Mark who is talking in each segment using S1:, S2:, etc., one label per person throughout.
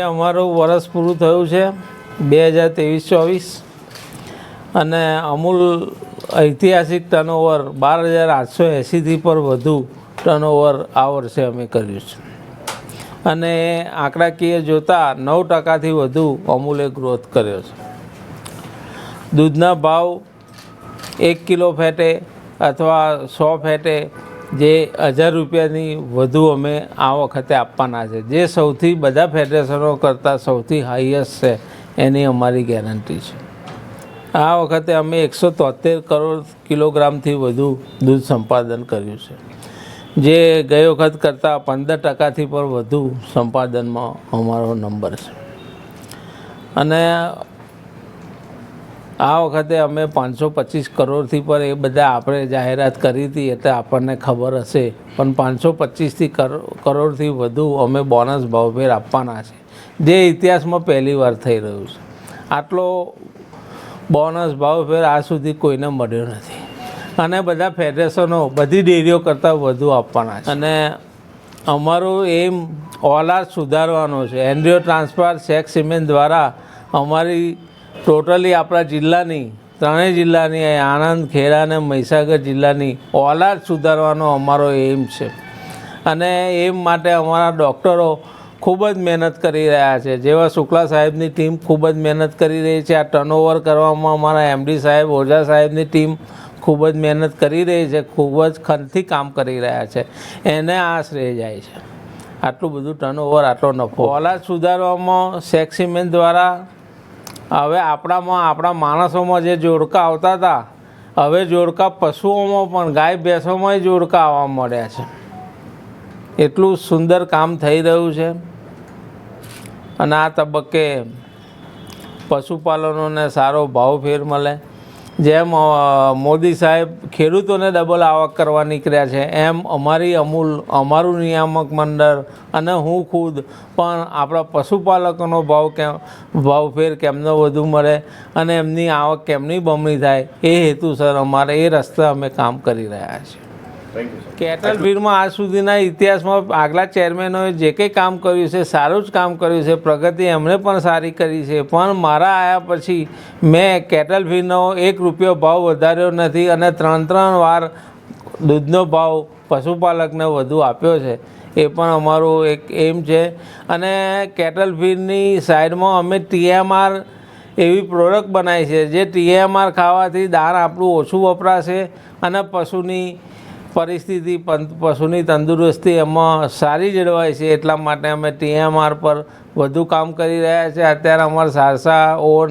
S1: અમારું વર્ષ પૂરું થયું છે 2023-24 અને અમૂલ ઐતિહાસિક ટર્નઓવર 12,880થી પર વધુ ટર્નઓવર આ વર્ષે અમે કર્યું છે અને આંકડાકીય જોતાં 9%થી વધુ અમૂલે ગ્રોથ કર્યો છે। દૂધના ભાવ 1 કિલો ફેટે અથવા 100 ફેટે જે 1000 રૂપિયાની વધુ અમે આ વખતે આપવાના છે, જે સૌથી બધા ફેડરેશનો કરતાં સૌથી હાઈએસ્ટ છે, એની અમારી ગેરંટી છે। આ વખતે અમે 173 કરોડ કિલોગ્રામથી વધુ દૂધ સંપાદન કર્યું છે, જે ગઈ વખત કરતાં 15%થી પણ વધુ સંપાદનમાં અમારો નંબર છે અને આ વખતે અમે 525 કરોડથી પર એ બધા આપણે જાહેરાત કરી હતી એટલે આપણને ખબર હશે, પણ 525 કરોડથી વધુ અમે બોનસ ભાવભેર આપવાના છે, જે ઇતિહાસમાં પહેલી વાર થઈ રહ્યું છે। આટલો બોનસ ભાવભેર આજ સુધી કોઈને મળ્યો નથી અને બધા ફેડરેશનો બધી ડેરીઓ કરતાં વધુ આપવાના છે અને અમારું એમ ઓલાદ સુધારવાનો છે। એન્ડ્રીઓ ટ્રાન્સફર શેખ સિમેન્ટ દ્વારા અમારી ટોટલી આપણા જિલ્લાની ત્રણેય જિલ્લાની આણંદ, ખેડા અને મહીસાગર જિલ્લાની ઓલાદ સુધારવાનો અમારો એમ છે અને એમ માટે અમારા ડૉક્ટરો ખૂબ જ મહેનત કરી રહ્યા છે, જેવા શુક્લા સાહેબની ટીમ ખૂબ જ મહેનત કરી રહી છે। આ ટર્નઓવર કરવામાં અમારા એમડી સાહેબ, ઓઝા સાહેબની ટીમ ખૂબ જ મહેનત કરી રહી છે, ખૂબ જ ખનથી કામ કરી રહ્યા છે, એને આ શ્રેય જાય છે। આટલું બધું ટર્નઓવર, આટલો નફો ઓલાદ સુધારવામાં શેખ સિમેન્ટ દ્વારા હવે આપણા માણસોમાં જે જોડકા આવતા હતા, હવે જોડકા પશુઓમાં પણ ગાય ભેંસોમાં જોડકા આવવા મળ્યા છે। એટલું સુંદર કામ થઈ રહ્યું છે અને આ તબક્કે પશુપાલનોને સારો ભાવફેર મળે। જેમ મોદી સાહેબ ખેડૂતોને ડબલ આવક કરવા નીકળ્યા છે, એમ અમારી અમૂલ, અમારું નિયામક મંડળ અને હું ખુદ પણ આપણા પશુપાલકોનો ભાવફેર કેમનો વધુ મળે અને એમની આવક કેમની બમણી થાય, એ હેતુસર અમારે એ રસ્તે અમે કામ કરી રહ્યા છીએ। કેટલ ફીડમાં આજ સુધીના ઇતિહાસમાં આગલા ચેરમેનોએ જે કંઈ કામ કર્યું છે, સારું જ કામ કર્યું છે, પ્રગતિ એમણે પણ સારી કરી છે, પણ મારા આવ્યા પછી મેં કેટલ ફીડનો 1 રૂપિયો ભાવ વધાર્યો નથી અને 3 વાર દૂધનો ભાવ પશુપાલકને વધુ આપ્યો છે। એ પણ અમારું એક એમ છે અને કેટલ ફીડની સાઈડમાં અમે TMR એવી પ્રોડક્ટ બનાવી છે, જે TMR ખાવાથી દાણ આપણું ઓછું વપરાશે અને પશુની પરિસ્થિતિ, પશુની તંદુરસ્તી એમાં સારી જળવાય છે, એટલા માટે અમે TMR પર વધુ કામ કરી રહ્યા છીએ। અત્યારે અમારા સારસા, ઓન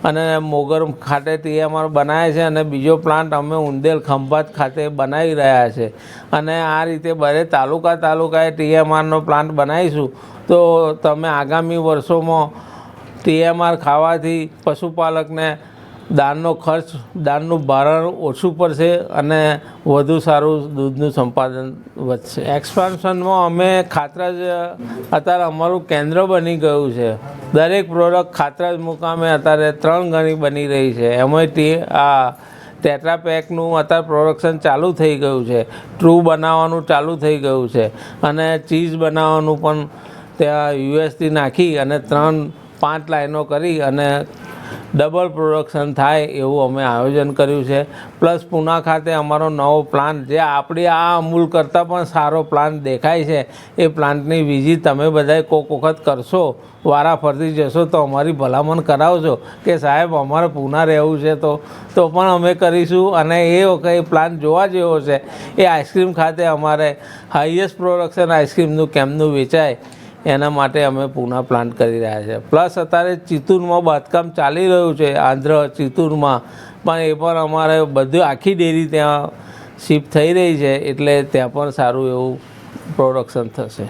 S1: અને મોગર ખાતે TMR બનાવે છે અને બીજો પ્લાન્ટ અમે ઉંદેલ, ખંભાત ખાતે બનાવી રહ્યા છે અને આ રીતે બધે તાલુકાએ TMRનો પ્લાન્ટ બનાવીશું તો તમે આગામી વર્ષોમાં TMR ખાવાથી પશુપાલકને દાણનો ખર્ચ, દાણનું ભારણ ઓછું પડશે અને વધુ સારું દૂધનું સંપાદન વધશે। એક્સપાન્શનમાં અમે ખાતરાજ અત્યારે અમારું કેન્દ્ર બની ગયું છે। દરેક પ્રોડક્ટ ખાતરાજ મુકામે અત્યારે 3 ગણી બની રહી છે। એમાંય આ ટેટ્રા પેકનું અત્યારે પ્રોડક્શન ચાલુ થઈ ગયું છે, ટ્રૂ બનાવવાનું ચાલુ થઈ ગયું છે અને ચીઝ બનાવવાનું પણ ત્યાં યુએસથી નાખી અને 3-5 લાઈનો કરી અને ડબલ પ્રોડક્શન થાય એવું અમે આયોજન કર્યું છે। પ્લસ પૂના ખાતે અમારો નવો પ્લાન્ટ, જે આપણી આ અમૂલ કરતાં પણ સારો પ્લાન્ટ દેખાય છે, એ પ્લાન્ટની વિઝિટ તમે બધાએ કોઈક વખત કરશો, વારાફરતી જશો તો અમારી ભલામણ કરાવજો કે સાહેબ અમારે પૂના રહેવું છે તો પણ અમે કરીશું અને એ વખતે પ્લાન્ટ જોવા જેવો છે। એ આઈસ્ક્રીમ ખાતે અમારે હાઈએસ્ટ પ્રોડક્શન આઈસ્ક્રીમનું કેમનું વેચાય એના માટે અમે પૂના પ્લાન્ટ કરી રહ્યા છે। પ્લસ અત્યારે ચિત્તૂરમાં બાંધકામ ચાલી રહ્યું છે, આંધ્ર ચિત્તૂરમાં પણ એ પણ અમારે બધું આખી ડેરી ત્યાં શિફ્ટ થઈ રહી છે, એટલે ત્યાં પણ સારું એવું પ્રોડક્શન થશે।